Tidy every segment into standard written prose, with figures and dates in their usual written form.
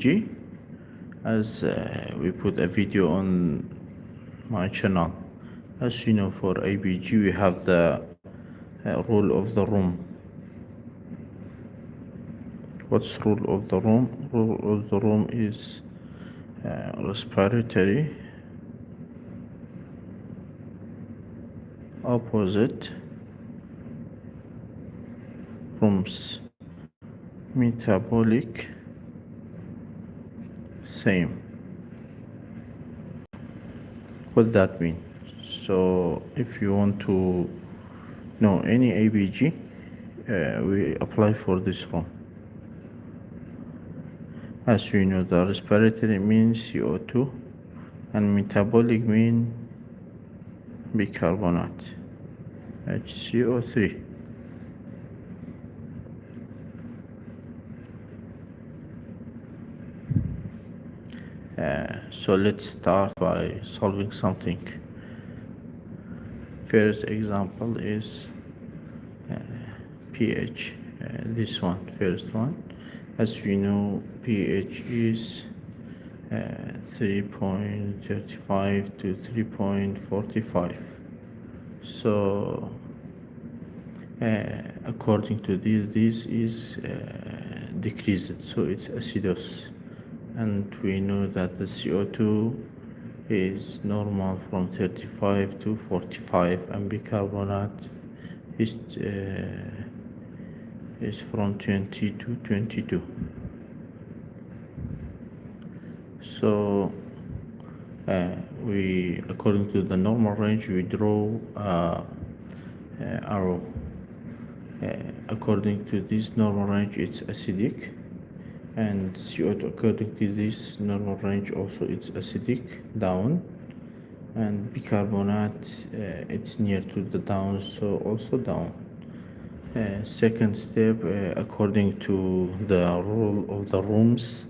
ABG, as we put a video on my channel. As you know, for ABG we have the rule of the room. What's rule of the room? Rule of the room is respiratory opposite rooms, metabolic same. What that mean? So if you want to know any ABG, we apply for this room. As you know, the respiratory means CO2 and metabolic mean bicarbonate, HCO3. So let's start by solving something. First example is pH. This one, first one. As we know, pH is 3.35 to 3.45. So according to this is decreased, so it's acidosis. And we know that the CO2 is normal from 35 to 45, and bicarbonate is from 20 to 22. So we, according to the normal range, we draw arrow. According to this normal range, it's acidic, and CO2 according to this normal range also it's acidic down, and bicarbonate it's near to the down, so also down. Second step, according to the rule of the rooms,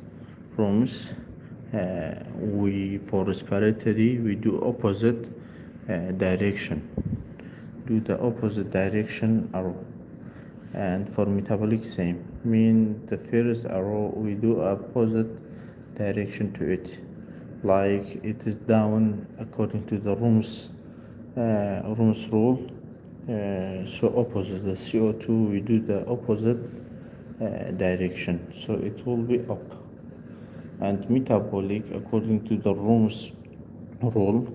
we for respiratory we do opposite direction, do the opposite direction arrow. And for metabolic same, mean the first arrow we do opposite direction to it, like it is down according to the rooms rule. So opposite the CO2 we do the opposite direction, so it will be up. And metabolic according to the rooms rule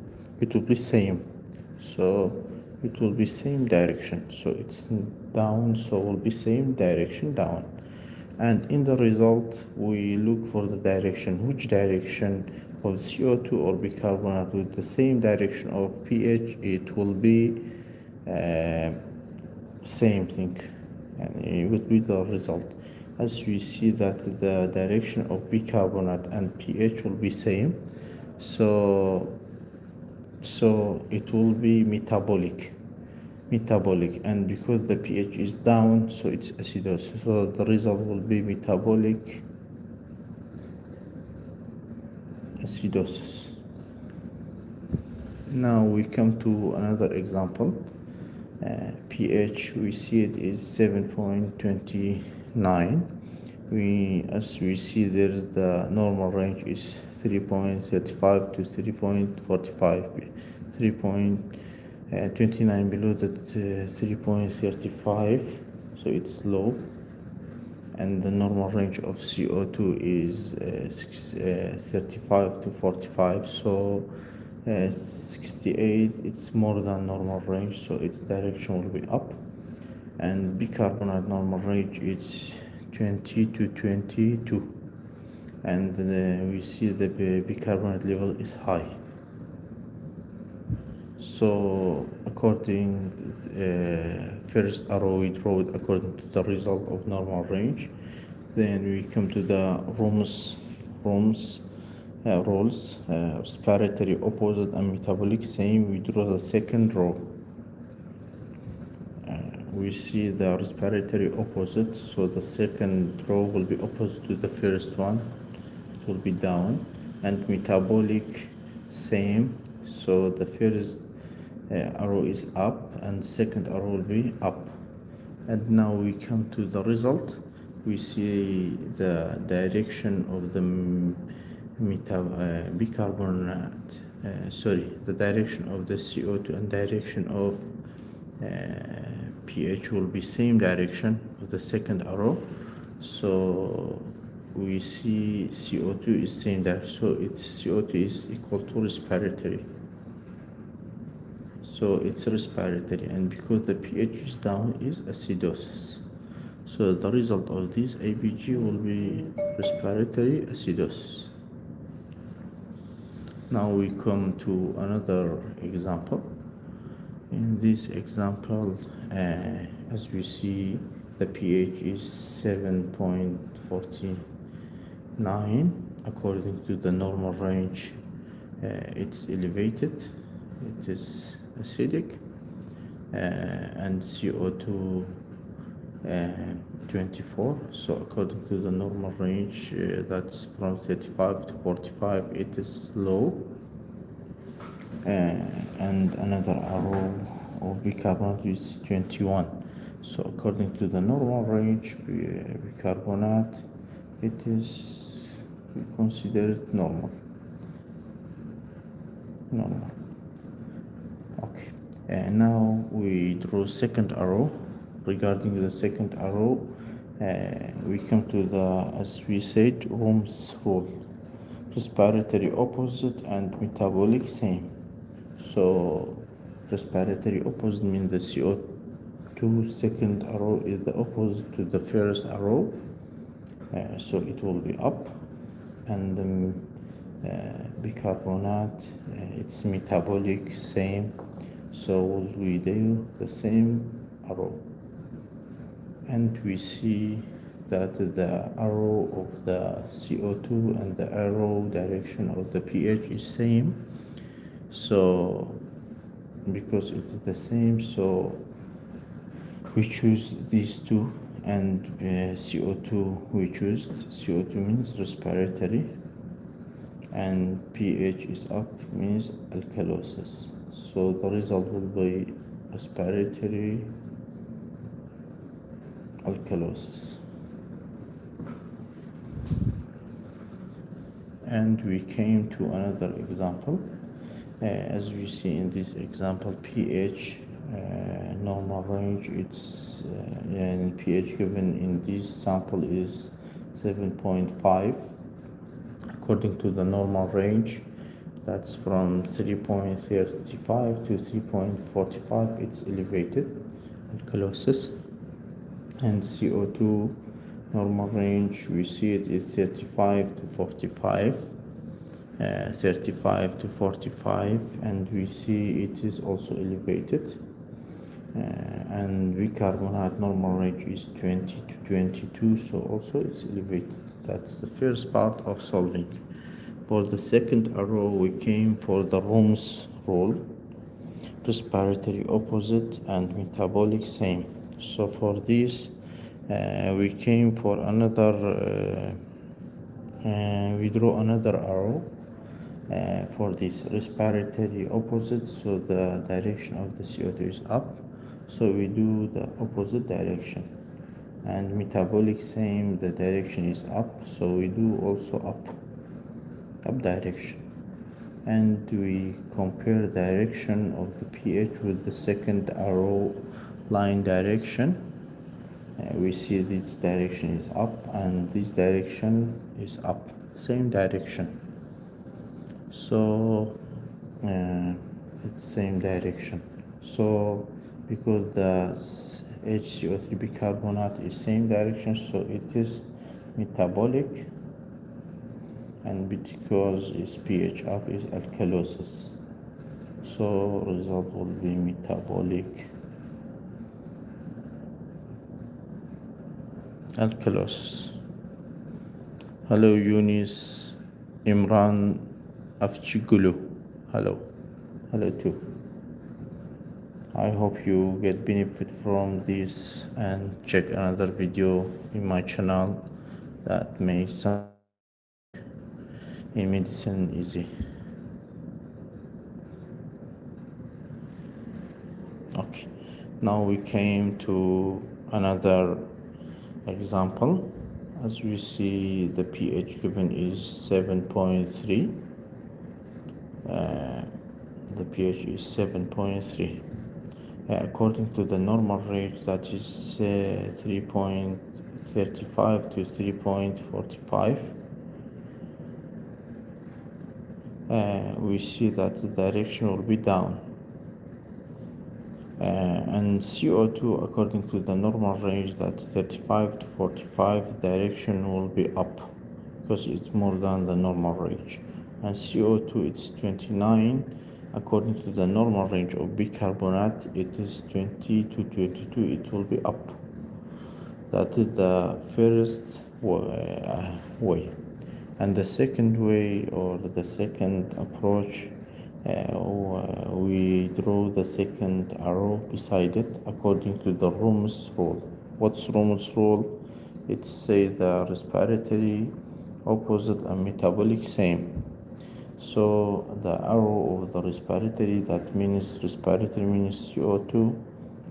it will be same, so it will be same direction, so it's down, so will be same direction down. And in the result we look for the direction, which direction of CO2 or bicarbonate with the same direction of pH, it will be same thing, and it would be the result. As we see that the direction of bicarbonate and pH will be same, so it will be metabolic, and because the pH is down, so it's acidosis, so the result will be metabolic acidosis. Now we come to another example. pH, we see it is 7.29. As we see, there's the normal range is 3.35 to 3.45, 3.29 below that 3.35, so it's low. And the normal range of CO2 is 35 to 45, so 68, it's more than normal range, so its direction will be up. And bicarbonate normal range is 20 to 22, and we see the bicarbonate level is high. So according first arrow we draw it according to the result of normal range. Then we come to the rules, respiratory opposite and metabolic same. We draw the second row. We see the respiratory opposite, so the second row will be opposite to the first one, it will be down. And metabolic same, so the first arrow is up and second arrow will be up. And now we come to the result. we see the direction of the bicarbonate, the direction of the CO2 and direction of pH will be same direction of the second arrow. So we see CO2 is same there, so its CO2 is equal to respiratory. So it's respiratory, and because the pH is down is acidosis. So the result of this ABG will be respiratory acidosis. Now we come to another example. In this example, as we see, the pH is 7.49. According to the normal range, it's elevated, it is acidic, and CO2 24. So according to the normal range, that's from 35 to 45, it is low. And another arrow of bicarbonate is 21. So according to the normal range, bicarbonate, it is considered normal. Okay, and now we draw second arrow. Regarding the second arrow, we come to the, as we said, Ohm's rule: respiratory opposite and metabolic same. So respiratory opposite means the CO2 second arrow is the opposite to the first arrow, so it will be up, and bicarbonate, it's metabolic same, so we do the same arrow, and we see that the arrow of the CO2 and the arrow direction of the pH is same. So because it is the same, so we choose these two, and CO2 we choose. CO2 means respiratory, and pH is up means alkalosis. So the result will be respiratory alkalosis. And we came to another example. As we see in this example, pH normal range, it's and pH given in this sample is 7.5. According to the normal range, that's from 3.35 to 3.45, it's elevated alkalosis. And CO2 normal range, we see it is 35 to 45. 35 to 45, and we see it is also elevated, and bicarbonate normal range is 20 to 22, so also it's elevated. That's the first part of solving. For the second arrow, we came for the Ohm's rule: respiratory opposite and metabolic same. So for this, we came for another, we draw another arrow for this respiratory opposite, so the direction of the CO2 is up, so we do the opposite direction. And metabolic same, the direction is up, so we do also up direction. And we compare direction of the pH with the second arrow line direction. We see this direction is up and this direction is up, same direction. So it's same direction. So because the HCO3 bicarbonate is same direction, so it is metabolic, and because its pH up is alkalosis, so result will be metabolic alkalosis. Hello Yunis, Imran Afchigulu, hello too. I hope you get benefit from this, and check another video in my channel that makes some in medicine easy. Okay, now we came to another Example, as we see the pH given is 7.3. The pH is 7.3. According to the normal range, that is 3.35 to 3.45. We see that the direction will be down. And CO2, according to the normal range, that's 35 to 45, direction will be up because it's more than the normal range. And CO2, it's 29. According to the normal range of bicarbonate, it is 20 to 22, it will be up. That is the first way. And the second way, or the second approach, we draw the second arrow beside it according to the Rome's rule. What's Rome's rule? It says the respiratory opposite and metabolic same. So the arrow of the respiratory, that means respiratory means CO2,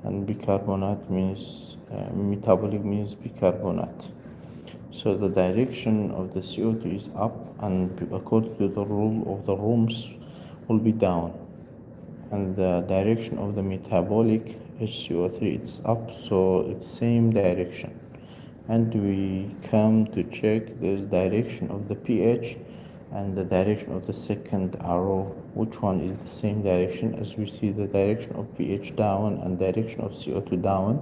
and bicarbonate means metabolic means bicarbonate. So the direction of the CO2 is up, and according to the rule of the rooms will be down, and the direction of the metabolic HCO3 it's up, so it's same direction. And we come to check the direction of the pH and the direction of the second arrow, which one is the same direction. As we see, the direction of pH down and direction of CO2 down,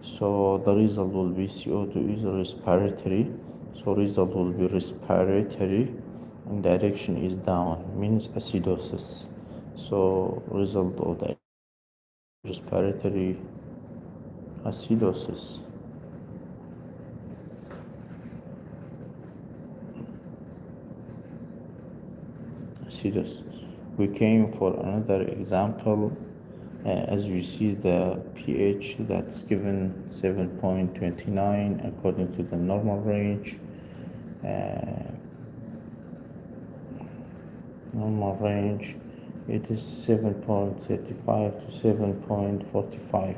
so the result will be CO2 is respiratory, so result will be respiratory, and direction is down, means acidosis. So result of the respiratory acidosis. We came for another example. As you see, the pH that's given 7.29 according to the normal range. Normal range, it is 7.35 to 7.45.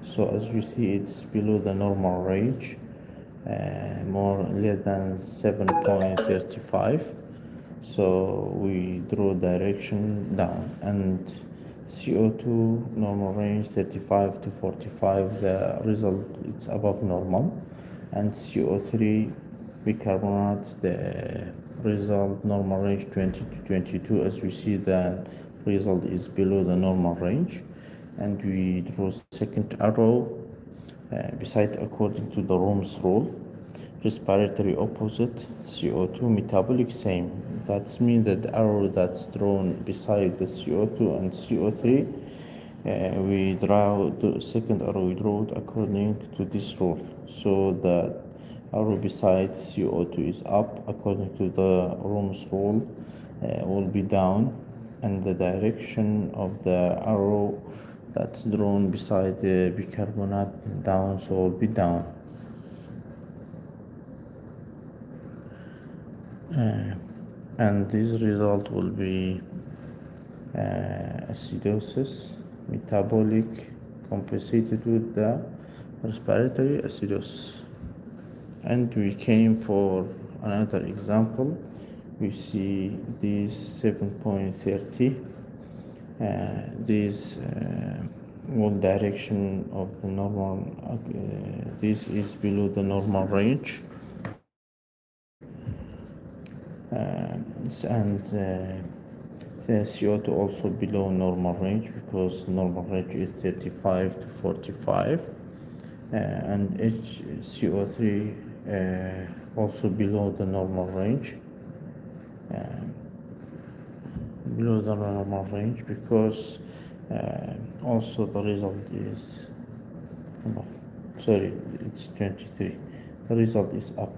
So as you see, it's below the normal range, more less than 7.35. So we draw direction down, and CO2 normal range 35 to 45, the result it's above normal, and CO3 bicarbonate, the result normal range 20 to 22. As we see, the result is below the normal range, and we draw second arrow beside according to the Rome's rule. Respiratory opposite, CO2 metabolic same. That means that the arrow that's drawn beside the CO2 and CO3, we draw the second arrow, we draw it according to this rule. So the arrow beside CO2 is up according to the Rome's rule, will be down, and the direction of the arrow that's drawn beside the bicarbonate down, so will be down. And this result will be acidosis, metabolic compensated with the respiratory acidosis. And we came for another example. We see this 7.30. This one direction of the normal, this is below the normal range. And the CO2 also below normal range, because normal range is 35 to 45, and HCO3 also below the normal range, because also the result is it's 23, the result is up.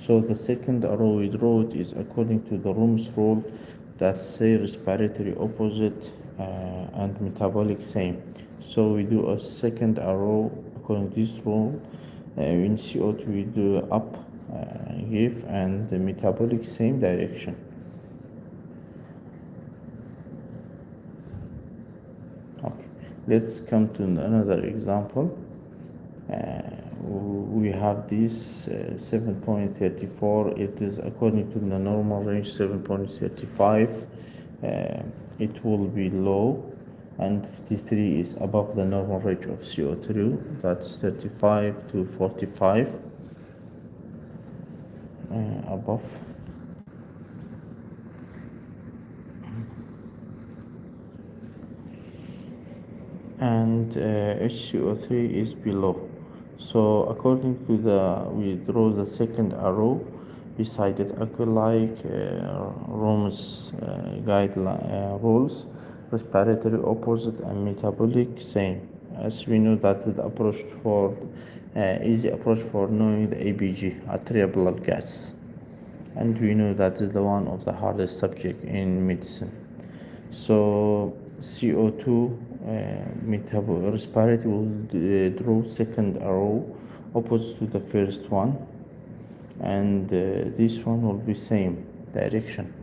So the second arrow we draw it is according to the Rome's rule, that say respiratory opposite and metabolic same. So we do a second arrow according to this rule. In CO2 we do up give, and the metabolic same direction. Okay, let's come to another example. we have this 7.34. It is according to the normal range 7.35. It will be low, and 53 is above the normal range of CO2. That's 35 to 45 above. And HCO3 is below. So according to we draw the second arrow beside it, like Rome's guideline rules, respiratory opposite and metabolic same. As we know that the approach for easy approach for knowing the ABG, arterial blood gas, and we know that is the one of the hardest subject in medicine. So CO2 respiratory will draw second arrow opposite to the first one, and this one will be same direction.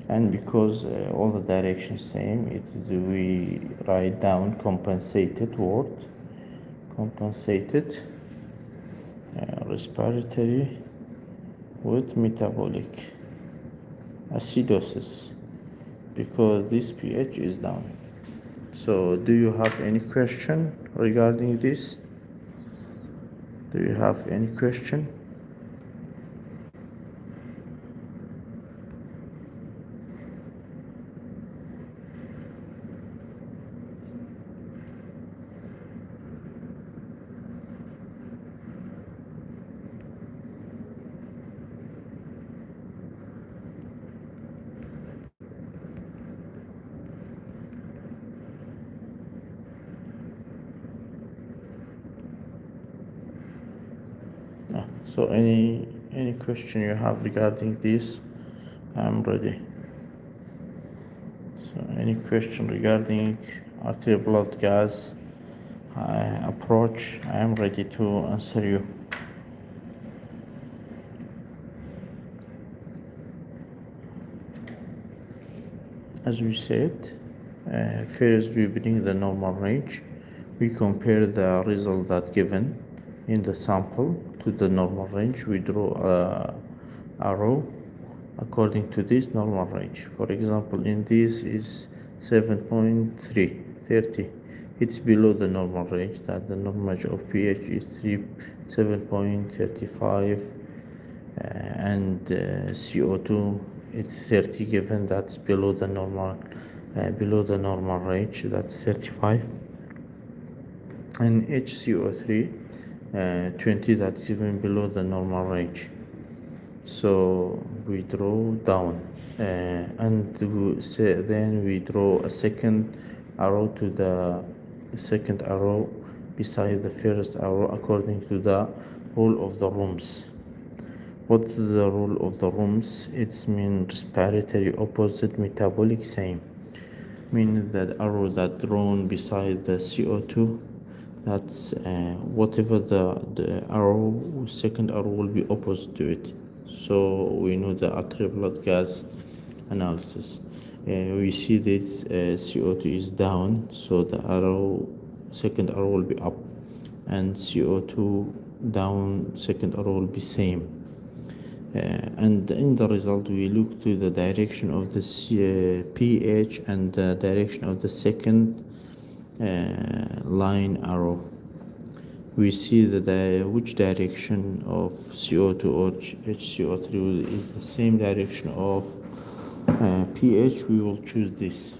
And because all the directions same, we write down compensated word, compensated respiratory with metabolic acidosis, because this pH is down. So do you have any question regarding this? Do you have any question? So any question you have regarding this, I'm ready. So any question regarding arterial blood gas approach, I am ready to answer you. As we said, first we bring the normal range. We compare the result that given in the sample to the normal range. We draw a arrow according to this normal range. For example, in this is 7.330. It's below the normal range, that the normal range of pH is 7.35, and CO2 it's 30, given that's below the normal range, that's 35, and HCO3 20, that's even below the normal range. So we draw down, and then we draw a second arrow to the second arrow beside the first arrow according to the rule of the rooms. What's the rule of the rooms? It's mean respiratory opposite, metabolic same. Meaning that arrow that drawn beside the CO2, that's whatever the arrow, second arrow will be opposite to it. So we know the arterial blood gas analysis. We see this CO2 is down, so the second arrow will be up, and CO2 down, second arrow will be same. And in the result, we look to the direction of the pH and the direction of the second line arrow. We see that which direction of CO2 or HCO3 is the same direction of pH. We will choose this.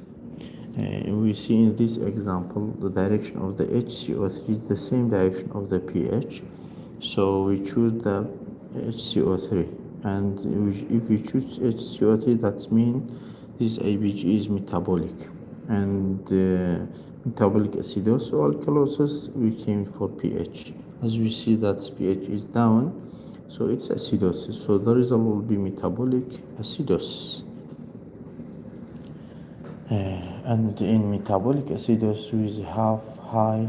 We see in this example the direction of the HCO3 is the same direction of the pH, so we choose the HCO3. And if we choose HCO3, that means this ABG is metabolic, and metabolic acidosis or alkalosis, we came for pH. As we see that pH is down, so it's acidosis, so the result will be metabolic acidosis. And in metabolic acidosis, we have high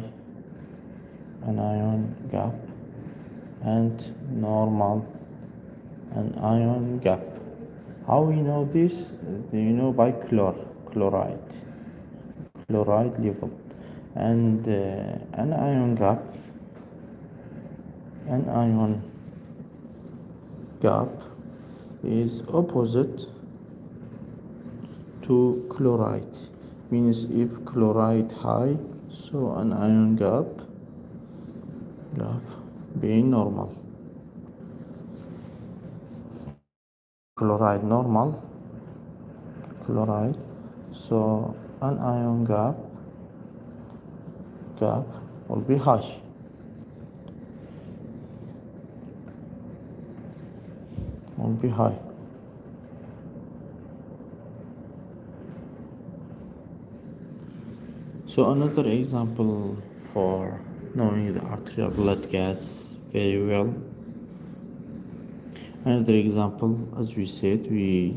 anion gap and normal anion gap. How we know this? You know by chloride level. and an ion gap is opposite to chloride. Means if chloride high, so an ion gap being normal. Chloride normal, chloride, so an ion gap will be high. Will be high. So another example for knowing the arterial blood gas very well. Another example, as we said, we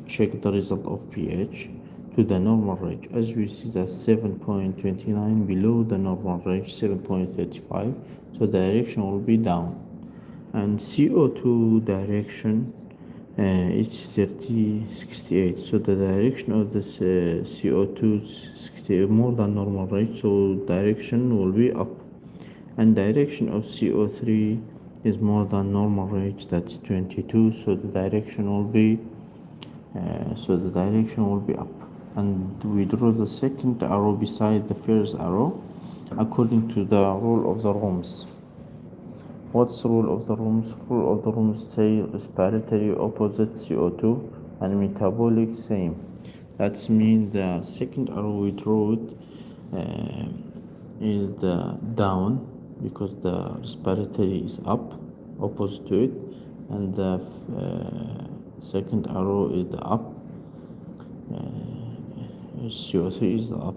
check the result of pH to the normal range. As we see that 7.29 below the normal range, 7.35, so the direction will be down. And CO2 direction is 3068, so the direction of this CO2 is 60, more than normal range, so direction will be up. And direction of CO3 is more than normal range, that's 22, so the direction will be up. And we draw the second arrow beside the first arrow according to the rule of the rooms. What's the rule of the rooms? Rule of the rooms say respiratory opposite CO2 and metabolic same. That's mean the second arrow we draw it is the down, because the respiratory is up, opposite to it, and the second arrow is the up, CO3 is the up.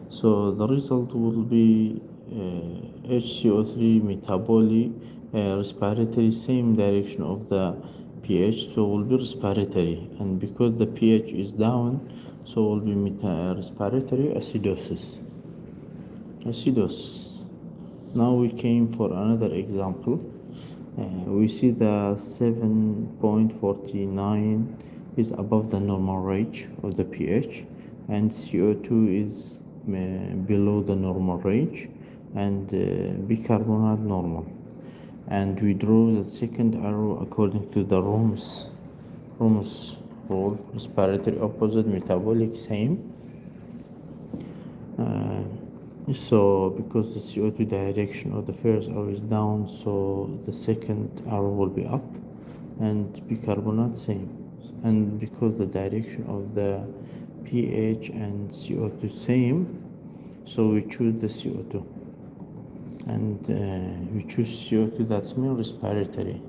So the result will be HCO3 metabolic, respiratory, same direction of the pH, so will be respiratory, and because the pH is down, so will be respiratory acidosis. Now we came for another example. We see the 7.49 is above the normal range of the pH, and CO2 is below the normal range, and bicarbonate normal. And we draw the second arrow according to the Rome's rule: respiratory opposite, metabolic same. So because the CO2 direction of the first arrow is down, so the second arrow will be up, and bicarbonate same. And because the direction of the pH and CO2 same, so we choose the CO2. And we choose CO2, that's mean respiratory,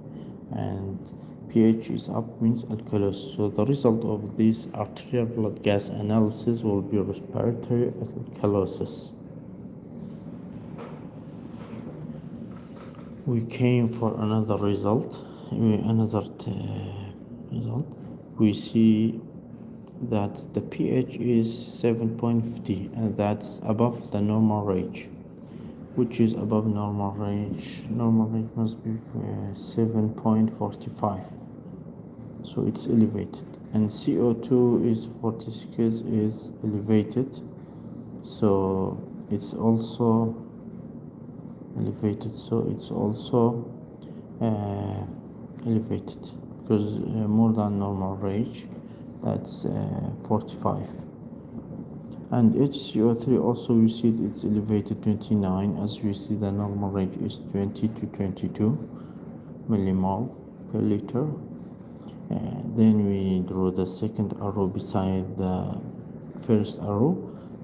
and pH is up means alkalosis. So the result of this arterial blood gas analysis will be respiratory alkalosis. We came for another result. We see that the pH is 7.50, and that's above the normal range. Which is above normal range? Normal range must be 7.45, so it's elevated. And CO2 is 46, is elevated, so it's also elevated, elevated because more than normal range, that's 45. And HCO3 also, we see it's elevated 29, as we see the normal range is 20 to 22 millimole per liter. Then we draw the second arrow beside the first arrow,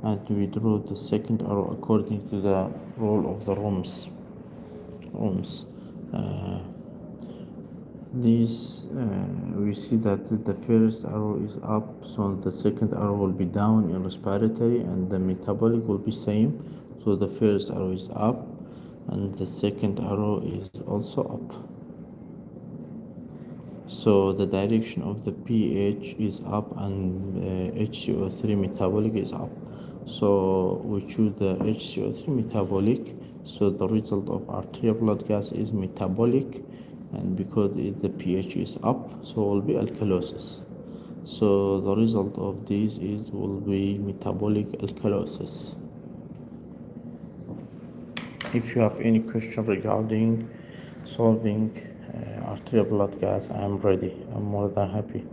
and we draw the second arrow according to the rule of the Rome's. We see that the first arrow is up, so the second arrow will be down in respiratory, and the metabolic will be same. So the first arrow is up, and the second arrow is also up. So the direction of the pH is up, and HCO3 metabolic is up. So we choose the HCO3 metabolic. So the result of arterial blood gas is metabolic, and because the pH is up, so will be alkalosis. So the result of this will be metabolic alkalosis. If you have any question regarding solving arterial blood gas, I am ready. I'm more than happy.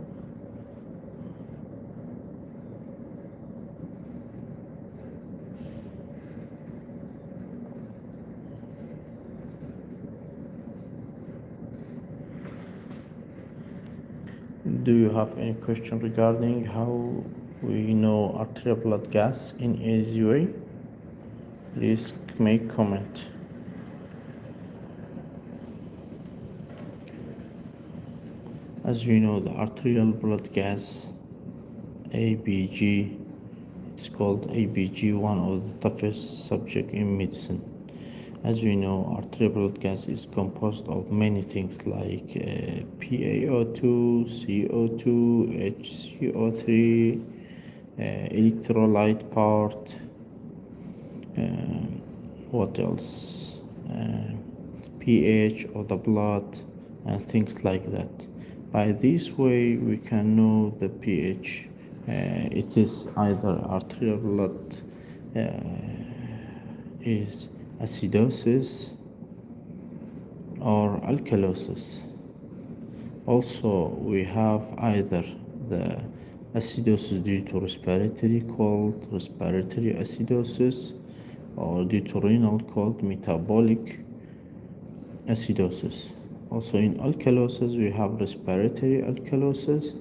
Do you have any question regarding how we know arterial blood gas in easy way? Please make comment. As you know, the arterial blood gas ABG, it's called ABG, one of the toughest subject in medicine. As we know, arterial blood gas is composed of many things like PaO2, CO2, HCO3, electrolyte part, what else? pH of the blood and things like that. By this way, we can know the pH. It is either arterial blood is acidosis or alkalosis. Also, we have either the acidosis due to respiratory called respiratory acidosis, or due to renal called metabolic acidosis. Also in alkalosis we have respiratory alkalosis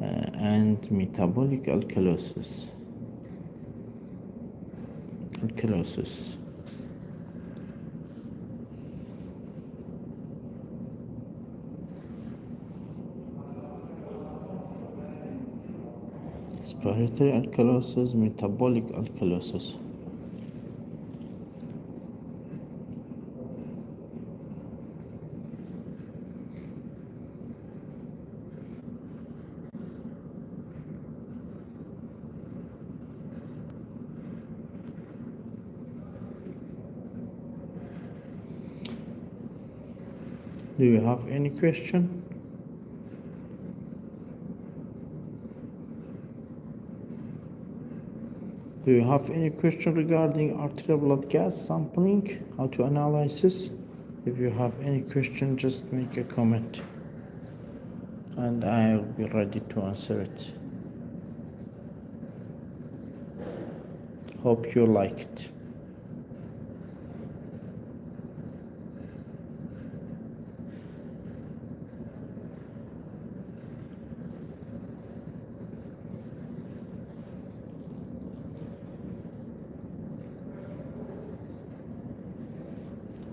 and metabolic alkalosis. Respiratory alkalosis, metabolic alkalosis. Do you have any question? Do you have any question regarding arterial blood gas sampling, how to analyze this? If you have any question, just make a comment and I'll be ready to answer it. Hope you liked.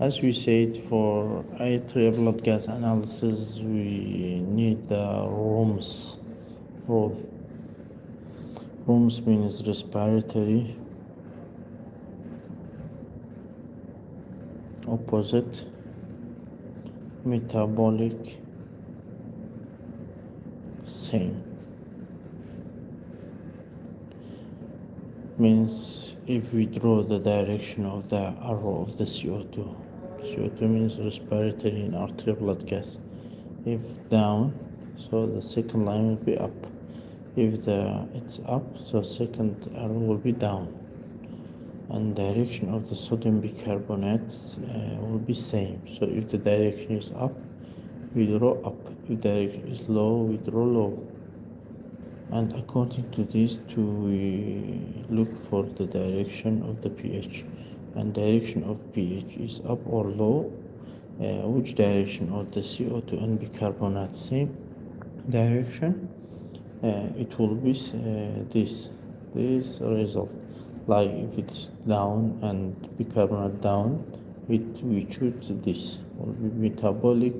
As we said, for arterial blood gas analysis, we need the rooms rule. Rooms means respiratory, opposite, metabolic, same. Means if we draw the direction of the arrow of the CO2, CO2 means respiratory and arterial blood gas. If down, so the second line will be up. If it's up, so second arrow will be down. And direction of the sodium bicarbonate will be same. So if the direction is up, we draw up. If the direction is low, we draw low. And according to these two, we look for the direction of the pH. And direction of pH is up or low. Which direction of the CO2 and bicarbonate? Same direction. It will be this result. Like if it's down and bicarbonate down, we choose this. Will be metabolic.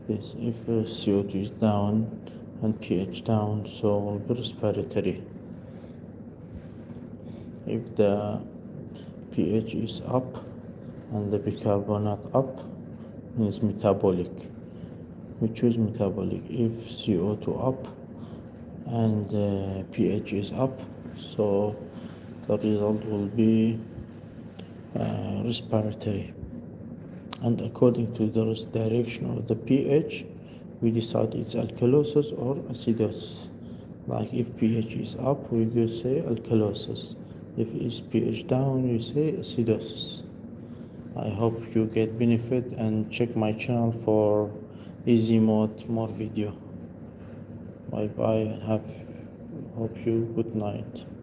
This if CO2 is down and pH down, so will be respiratory. If the pH is up and the bicarbonate up, means metabolic. We choose metabolic. If CO2 up and pH is up, so the result will be respiratory. And according to the direction of the pH, we decide it's alkalosis or acidosis. Like if pH is up, we could say alkalosis. If it's pH down, we say acidosis. I hope you get benefit, and check my channel for easy mode more video. Bye bye, and hope you good night.